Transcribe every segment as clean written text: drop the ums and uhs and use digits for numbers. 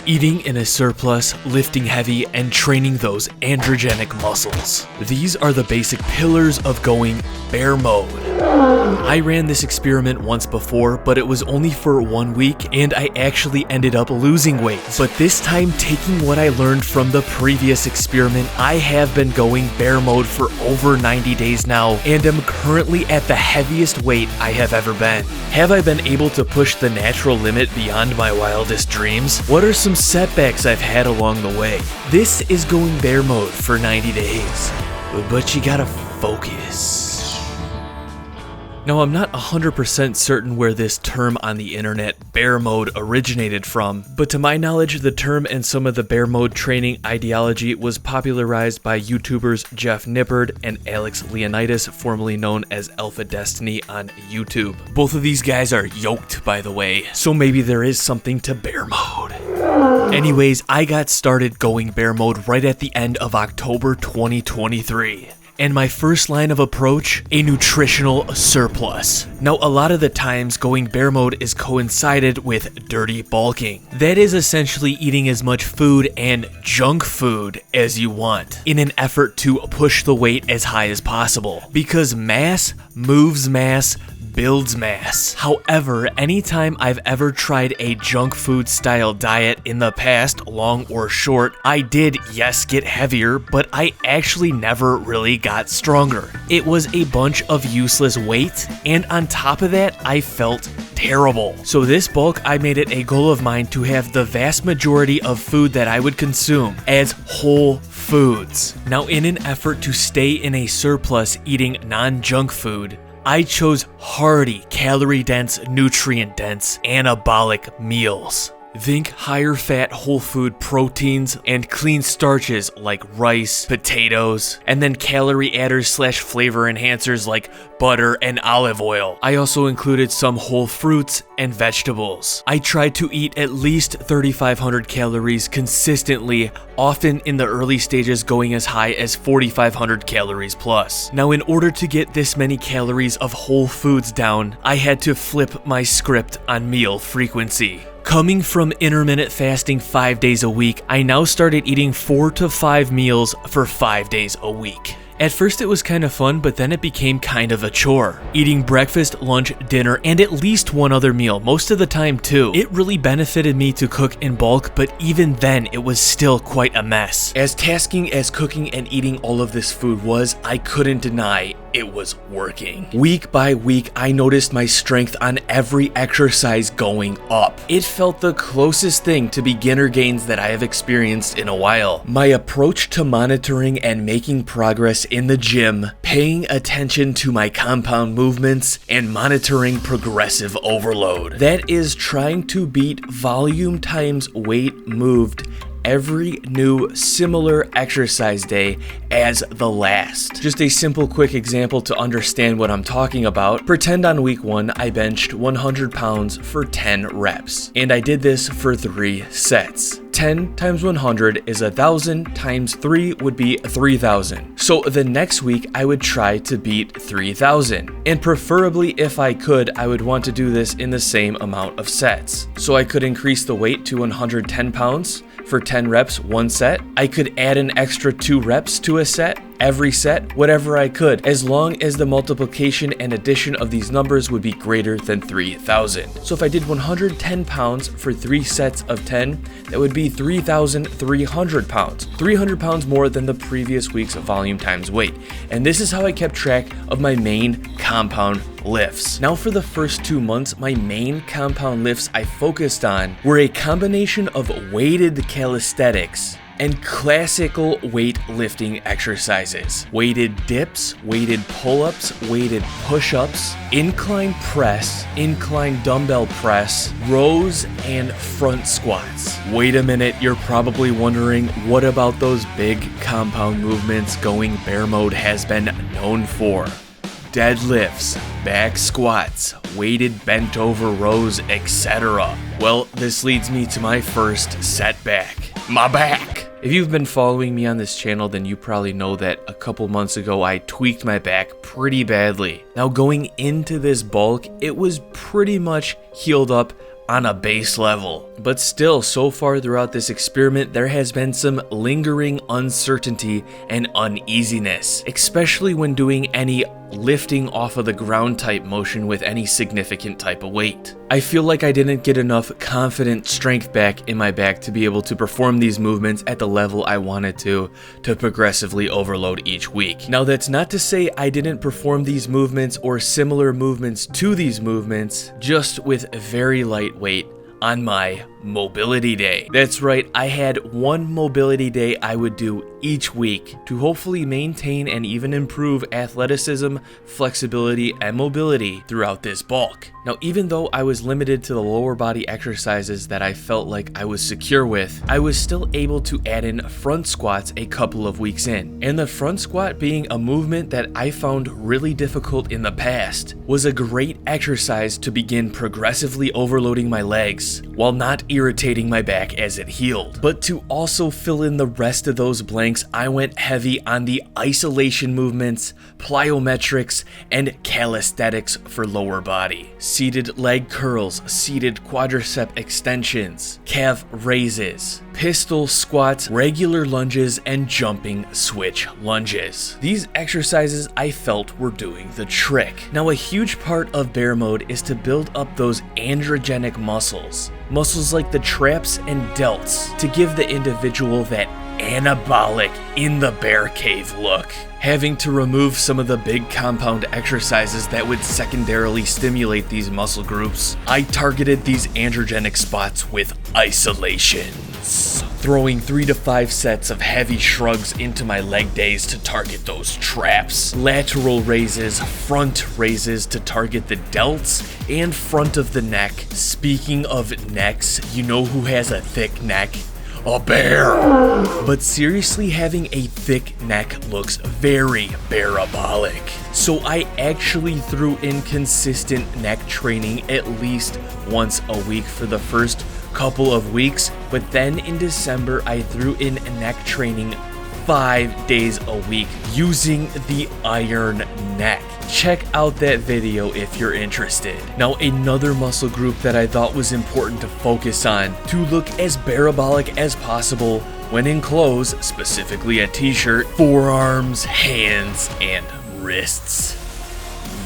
eating in a surplus, lifting heavy, and training those androgenic muscles. These are the basic pillars of going bear mode. I ran this experiment once before, but it was only for 1 week, and I actually ended up losing weight. But this time, taking what I learned from the previous experiment, I have been going bear mode for over 90 days now, and am currently at the heaviest weight I have ever been. Have I been able to push the natural limit beyond my wildest dreams? What are some setbacks I've had along the way? This is going bear mode for 90 days, but you gotta focus. Now, I'm not 100% certain where this term on the internet, bear mode, originated from, but to my knowledge, the term and some of the bear mode training ideology was popularized by YouTubers Jeff Nippard and Alex Leonidas, formerly known as Alpha Destiny on YouTube. Both of these guys are yoked, by the way, so maybe there is something to bear mode. Anyways, I got started going bear mode right at the end of October 2023. And my first line of approach, a nutritional surplus. Now, a lot of the times going bear mode is coincided with dirty bulking. That is essentially eating as much food and junk food as you want in an effort to push the weight as high as possible. Because mass moves mass, builds mass. However, anytime I've ever tried a junk food style diet in the past, long or short, I did, yes, get heavier, but I actually never really got stronger. It was a bunch of useless weight, and on top of that, I felt terrible. So this bulk, I made it a goal of mine to have the vast majority of food that I would consume as whole foods. Now, in an effort to stay in a surplus eating non-junk food, I chose hearty, calorie-dense, nutrient-dense, anabolic meals. Think higher fat whole food proteins and clean starches like rice, potatoes, and then calorie adders / flavor enhancers like butter and olive oil. I also included some whole fruits and vegetables. I tried to eat at least 3,500 calories consistently, often in the early stages going as high as 4,500 calories plus. Now, in order to get this many calories of whole foods down, I had to flip my script on meal frequency. Coming from intermittent fasting 5 days a week, I now started eating 4 to 5 meals for 5 days a week. At first it was kind of fun, but then it became kind of a chore. Eating breakfast, lunch, dinner, and at least one other meal, most of the time too. It really benefited me to cook in bulk, but even then it was still quite a mess. As tasking as cooking and eating all of this food was, I couldn't deny it was working. Week by week, I noticed my strength on every exercise going up. It felt the closest thing to beginner gains that I have experienced in a while. My approach to monitoring and making progress in the gym, paying attention to my compound movements, and monitoring progressive overload. That is trying to beat volume times weight moved every new similar exercise day as the last. Just a simple quick example to understand what I'm talking about. Pretend on week 1 I benched 100 pounds for 10 reps, and I did this for 3 sets. 10 times 100 is 1,000 times 3 would be 3,000. So the next week I would try to beat 3,000. And preferably, if I could, I would want to do this in the same amount of sets. So I could increase the weight to 110 pounds for 10 reps, 1 set. I could add an extra 2 reps to a set, every set, whatever I could, as long as the multiplication and addition of these numbers would be greater than 3,000. So if I did 110 pounds for 3 sets of 10, that would be 3,300 pounds. 300 pounds more than the previous week's volume times weight. And this is how I kept track of my main compound lifts. Now, for the first 2 months, my main compound lifts I focused on were a combination of weighted calisthenics and classical weightlifting exercises. Weighted dips, weighted pull-ups, weighted push-ups, incline press, incline dumbbell press, rows, and front squats. Wait a minute, you're probably wondering, what about those big compound movements going bear mode has been known for? Deadlifts, back squats, weighted bent over rows, etc. Well, this leads me to my first setback. My back. If you've been following me on this channel, then you probably know that a couple months ago I tweaked my back pretty badly. Now, going into this bulk, it was pretty much healed up on a base level. But still, so far throughout this experiment, there has been some lingering uncertainty and uneasiness, especially when doing any lifting off of the ground type motion with any significant type of weight. I feel like I didn't get enough confident strength back in my back to be able to perform these movements at the level I wanted to progressively overload each week. Now, that's not to say I didn't perform these movements or similar movements to these movements just with very light weight on my mobility day. That's right, I had one mobility day I would do each week to hopefully maintain and even improve athleticism, flexibility, and mobility throughout this bulk. Now, even though I was limited to the lower body exercises that I felt like I was secure with, I was still able to add in front squats a couple of weeks in. And the front squat, being a movement that I found really difficult in the past, was a great exercise to begin progressively overloading my legs while not irritating my back as it healed. But to also fill in the rest of those blanks, I went heavy on the isolation movements, plyometrics, and calisthenics for lower body. Seated leg curls, seated quadricep extensions, calf raises, pistol squats, regular lunges, and jumping switch lunges. These exercises I felt were doing the trick. Now, a huge part of bear mode is to build up those androgenic muscles. Muscles like the traps and delts to give the individual that anabolic in the bear cave look. Having to remove some of the big compound exercises that would secondarily stimulate these muscle groups, I targeted these androgenic spots with isolations, throwing 3 to 5 sets of heavy shrugs into my leg days to target those traps, lateral raises, front raises to target the delts and front of the neck. Speaking of necks, you know who has a thick neck? A bear! But seriously, having a thick neck looks very bearabolic. So I actually threw in consistent neck training at least once a week for the first couple of weeks, but then in December I threw in neck training 5 days a week using the iron neck. Check out that video if you're interested. Now, another muscle group that I thought was important to focus on to look as bearabolic as possible when in clothes, specifically a t-shirt, forearms, hands, and wrists.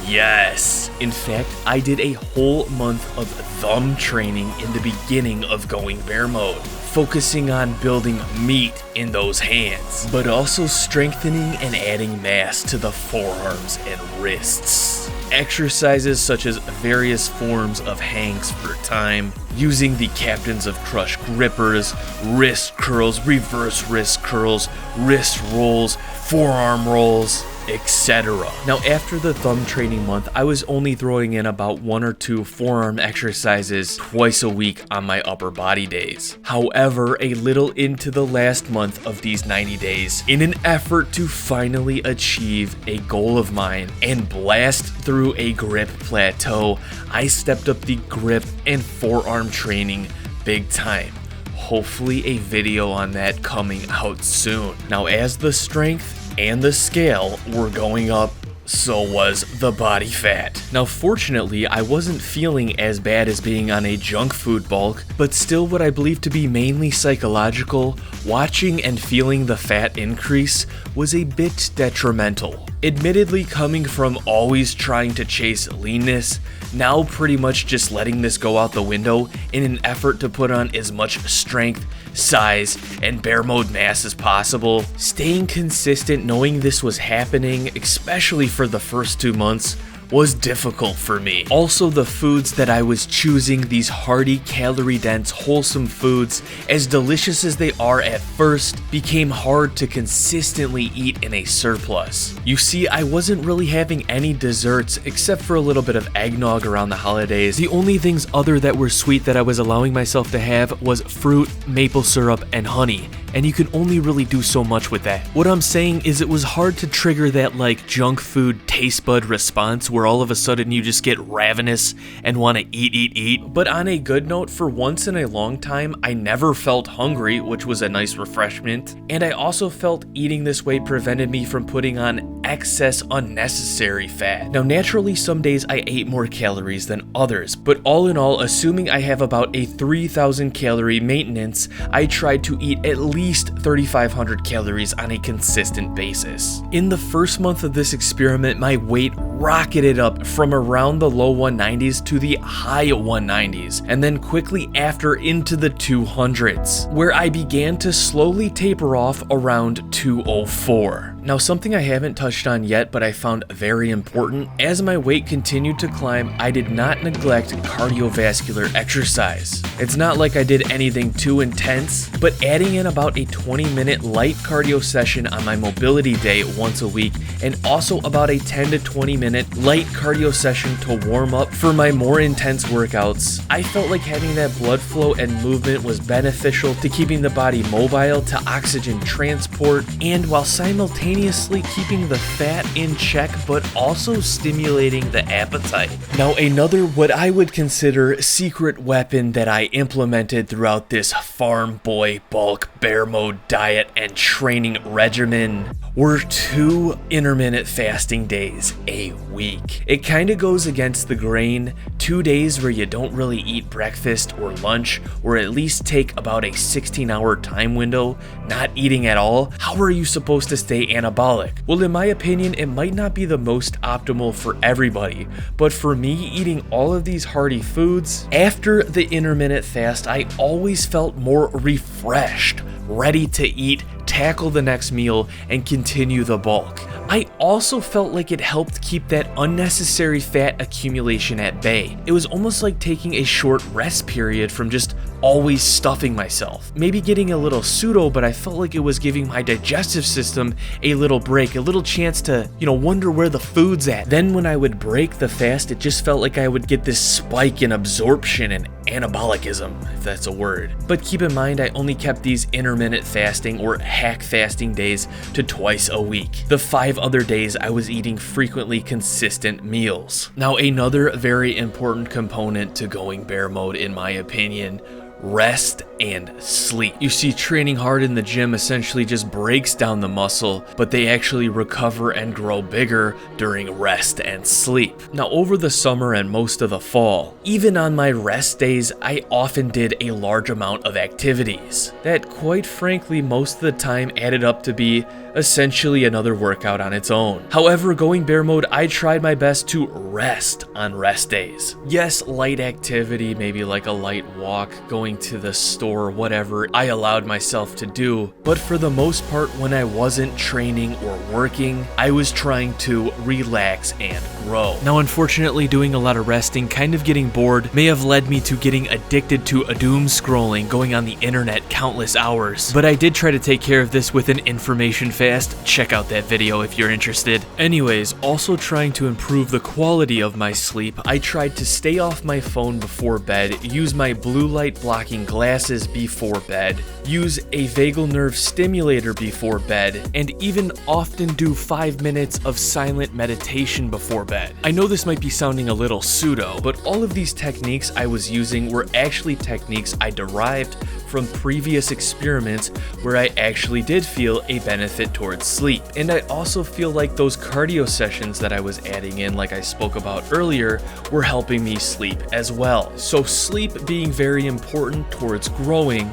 Yes. In fact, I did a whole month of thumb training in the beginning of going bear mode, focusing on building meat in those hands, but also strengthening and adding mass to the forearms and wrists. Exercises such as various forms of hangs for time, using the Captains of Crush grippers, wrist curls, reverse wrist curls, wrist rolls, forearm rolls, etc. Now, after the thumb training month, I was only throwing in about 1 or 2 forearm exercises twice a week on my upper body days. However, a little into the last month of these 90 days, in an effort to finally achieve a goal of mine and blast through a grip plateau, I stepped up the grip and forearm training big time. Hopefully a video on that coming out soon. Now, as the strength and the scale were going up, so was the body fat. Now, fortunately, I wasn't feeling as bad as being on a junk food bulk, but still what I believe to be mainly psychological, watching and feeling the fat increase was a bit detrimental. Admittedly, coming from always trying to chase leanness, now pretty much just letting this go out the window in an effort to put on as much strength, size, and bear mode mass as possible. Staying consistent knowing this was happening, especially for the first 2 months, was difficult for me. Also, the foods that I was choosing, these hearty, calorie-dense, wholesome foods, as delicious as they are at first, became hard to consistently eat in a surplus. You see, I wasn't really having any desserts except for a little bit of eggnog around the holidays. The only things other that were sweet that I was allowing myself to have was fruit, maple syrup, and honey. And you can only really do so much with that. What I'm saying is it was hard to trigger that like junk food taste bud response where all of a sudden you just get ravenous and want to eat. But on a good note, for once in a long time, I never felt hungry, which was a nice refreshment. And I also felt eating this way prevented me from putting on excess unnecessary fat. Now naturally some days I ate more calories than others, but all in all, assuming I have about a 3,000 calorie maintenance, I tried to eat at least 3,500 calories on a consistent basis. In the first month of this experiment, my weight rocketed up from around the low 190s to the high 190s, and then quickly after into the 200s, where I began to slowly taper off around 204. Now something I haven't touched on yet but I found very important, as my weight continued to climb, I did not neglect cardiovascular exercise. It's not like I did anything too intense, but adding in about a 20-minute light cardio session on my mobility day once a week, and also about a 10 to 20-minute light cardio session to warm up for my more intense workouts, I felt like having that blood flow and movement was beneficial to keeping the body mobile, to oxygen transport, and while simultaneously keeping the fat in check but also stimulating the appetite. Now another what I would consider secret weapon that I implemented throughout this farm boy bulk bear mode diet and training regimen were 2 intermittent fasting days a week. It kind of goes against the grain, 2 days where you don't really eat breakfast or lunch, or at least take about a 16-hour time window not eating at all. How are you supposed to stay anabolic? Well, in my opinion, it might not be the most optimal for everybody, but for me, eating all of these hearty foods, after the intermittent fast, I always felt more refreshed, ready to eat, tackle the next meal, and continue the bulk. I also felt like it helped keep that unnecessary fat accumulation at bay. It was almost like taking a short rest period from just always stuffing myself. Maybe getting a little pseudo, but I felt like it was giving my digestive system a little break, a little chance to, wonder where the food's at. Then when I would break the fast, it just felt like I would get this spike in absorption and anabolicism, if that's a word. But keep in mind, I only kept these intermittent fasting or hack fasting days to twice a week. The 5 other days I was eating frequently consistent meals. Now another very important component to going bear mode, in my opinion, rest and sleep. You see, training hard in the gym essentially just breaks down the muscle, but they actually recover and grow bigger during rest and sleep. Now over the summer and most of the fall, even on my rest days, I often did a large amount of activities that quite frankly most of the time added up to be essentially another workout on its own. However, going bear mode, I tried my best to rest on rest days. Yes, light activity, maybe like a light walk, going to the store, whatever, I allowed myself to do, but for the most part, when I wasn't training or working, I was trying to relax and grow. Now unfortunately, doing a lot of resting, kind of getting bored, may have led me to getting addicted to doom scrolling, going on the internet countless hours, but I did try to take care of this with an information fast. Check out that video if you're interested. Anyways, also trying to improve the quality of my sleep, I tried to stay off my phone before bed, use my blue light blocking glasses before bed, use a vagal nerve stimulator before bed, and even often do 5 minutes of silent meditation before bed. I know this might be sounding a little pseudo, but all of these techniques I was using were actually techniques I derived from previous experiments where I actually did feel a benefit towards sleep. And I also feel like those cardio sessions that I was adding in, like I spoke about earlier, were helping me sleep as well. So sleep being very important towards growing,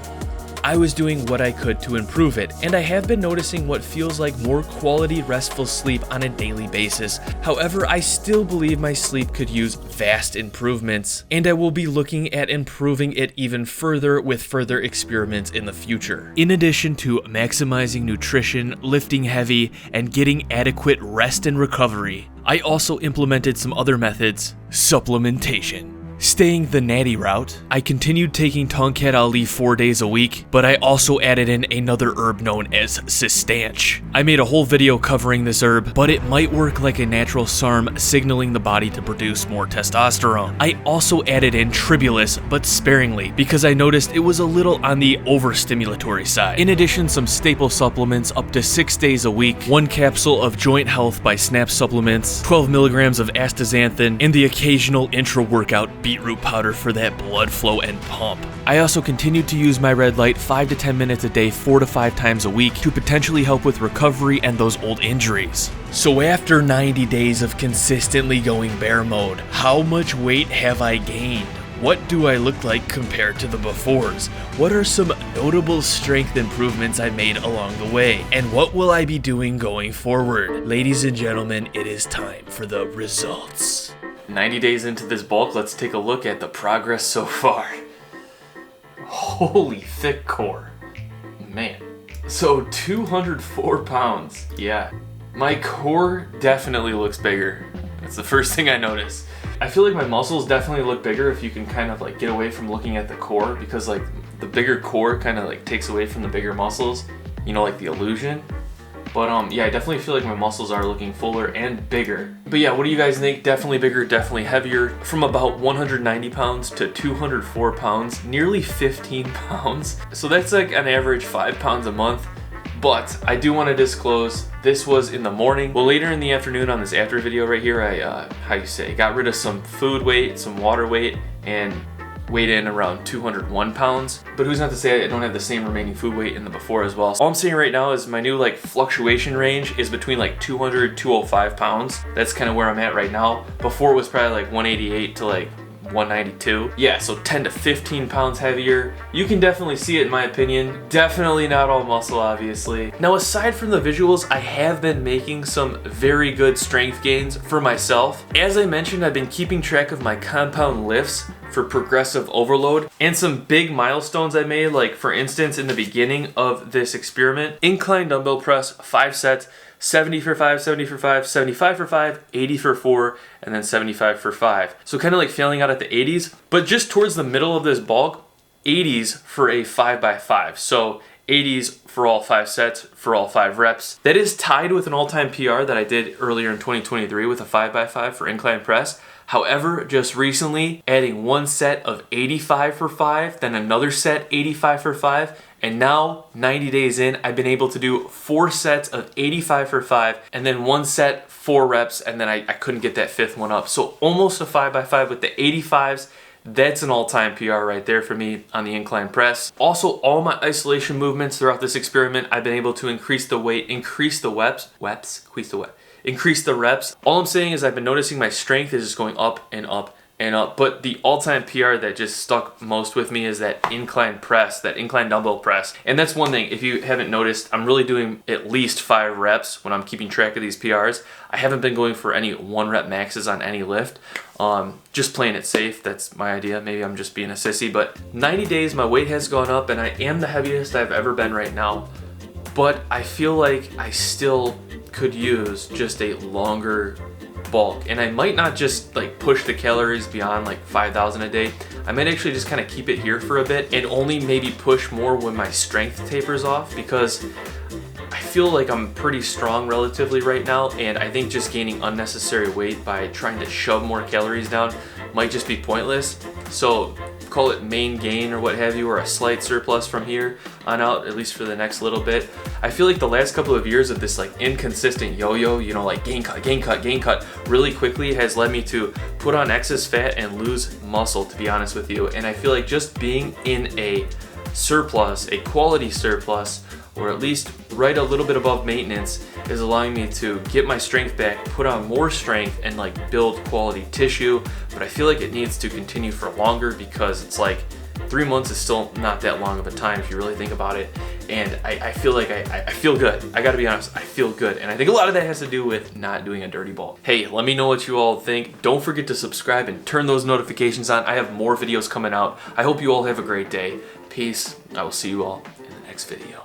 I was doing what I could to improve it, and I have been noticing what feels like more quality restful sleep on a daily basis. However, I still believe my sleep could use vast improvements, and I will be looking at improving it even further with further experiments in the future. In addition to maximizing nutrition, lifting heavy, and getting adequate rest and recovery, I also implemented some other methods: supplementation. Staying the natty route, I continued taking Tongkat Ali 4 days a week, but I also added in another herb known as Cistanche. I made a whole video covering this herb, but it might work like a natural SARM, signaling the body to produce more testosterone. I also added in Tribulus, but sparingly, because I noticed it was a little on the overstimulatory side. In addition, some staple supplements up to 6 days a week, 1 capsule of Joint Health by Snap Supplements, 12 milligrams of astaxanthin, and the occasional intra-workout beetroot powder for that blood flow and pump. I also continued to use my red light 5 to 10 minutes a day 4 to 5 times a week to potentially help with recovery and those old injuries. So after 90 days of consistently going bear mode, how much weight have I gained? What do I look like compared to the befores? What are some notable strength improvements I made along the way? And what will I be doing going forward? Ladies and gentlemen, it is time for the results. 90 days into this bulk, let's take a look at the progress so far. Holy thick core. Man. So 204 pounds. Yeah. My core definitely looks bigger. That's the first thing I noticed. I feel like my muscles definitely look bigger if you can kind of like get away from looking at the core, because like the bigger core kind of like takes away from the bigger muscles, you know, like the illusion. But yeah, I definitely feel like my muscles are looking fuller and bigger. But yeah, what do you guys think? Definitely bigger, definitely heavier. From about 190 pounds to 204 pounds, nearly 15 pounds. So that's like an average 5 pounds a month. But I do want to disclose, this was in the morning. Well, later in the afternoon on this after video right here, I got rid of some food weight, some water weight, and weighed in around 201 pounds. But who's not to say I don't have the same remaining food weight in the before as well. All I'm saying right now is my new like fluctuation range is between like 200, 205 pounds. That's kind of where I'm at right now. Before it was probably like 188 to like 192. Yeah, so 10 to 15 pounds heavier. You can definitely see it in my opinion. Definitely not all muscle, obviously. Now, aside from the visuals, I have been making some very good strength gains for myself. As I mentioned, I've been keeping track of my compound lifts for progressive overload and some big milestones I made, like for instance in the beginning of this experiment, incline dumbbell press 5 sets, 70 for 5, 70 for 5, 75 for 5, 80 for 4, and then 75 for 5. So kind of like failing out at the 80s, but just towards the middle of this bulk, 80s for a 5x5. So 80s for all 5 sets, for all 5 reps. That is tied with an all-time PR that I did earlier in 2023 with a 5x5 for incline press. However, just recently, adding one set of 85 for 5, then another set 85 for 5, and now, 90 days in, I've been able to do 4 sets of 85 for 5, and then one set, 4 reps, and then I couldn't get that 5th one up. So almost a 5x5 with the 85s. That's an all-time PR right there for me on the incline press. Also, all my isolation movements throughout this experiment, I've been able to increase the weight, increase the increase the reps. All I'm saying is I've been noticing my strength is just going up and up and up. But the all-time PR that just stuck most with me is that incline press, that incline dumbbell press. And that's one thing, if you haven't noticed, I'm really doing at least 5 reps when I'm keeping track of these PRs. I haven't been going for any 1 rep maxes on any lift. Just playing it safe, that's my idea. Maybe I'm just being a sissy, but 90 days my weight has gone up and I am the heaviest I've ever been right now. But I feel like I still could use just a longer bulk, and I might not just like push the calories beyond like 5,000 a day. I might actually just kind of keep it here for a bit and only maybe push more when my strength tapers off, because I feel like I'm pretty strong relatively right now, and I think just gaining unnecessary weight by trying to shove more calories down might just be pointless. So call it main gain or what have you, or a slight surplus from here on out, at least for the next little bit. I feel like the last couple of years of this like inconsistent yo-yo, you know, like gain cut really quickly has led me to put on excess fat and lose muscle, to be honest with you. And I feel like just being in a surplus, a quality surplus, or at least right a little bit above maintenance, is allowing me to get my strength back, put on more strength, and like build quality tissue. But I feel like it needs to continue for longer, because it's like 3 months is still not that long of a time if you really think about it. And I feel like I feel good. I gotta be honest, I feel good. And I think a lot of that has to do with not doing a dirty bulk. Hey, let me know what you all think. Don't forget to subscribe and turn those notifications on. I have more videos coming out. I hope you all have a great day. Peace. I will see you all in the next video.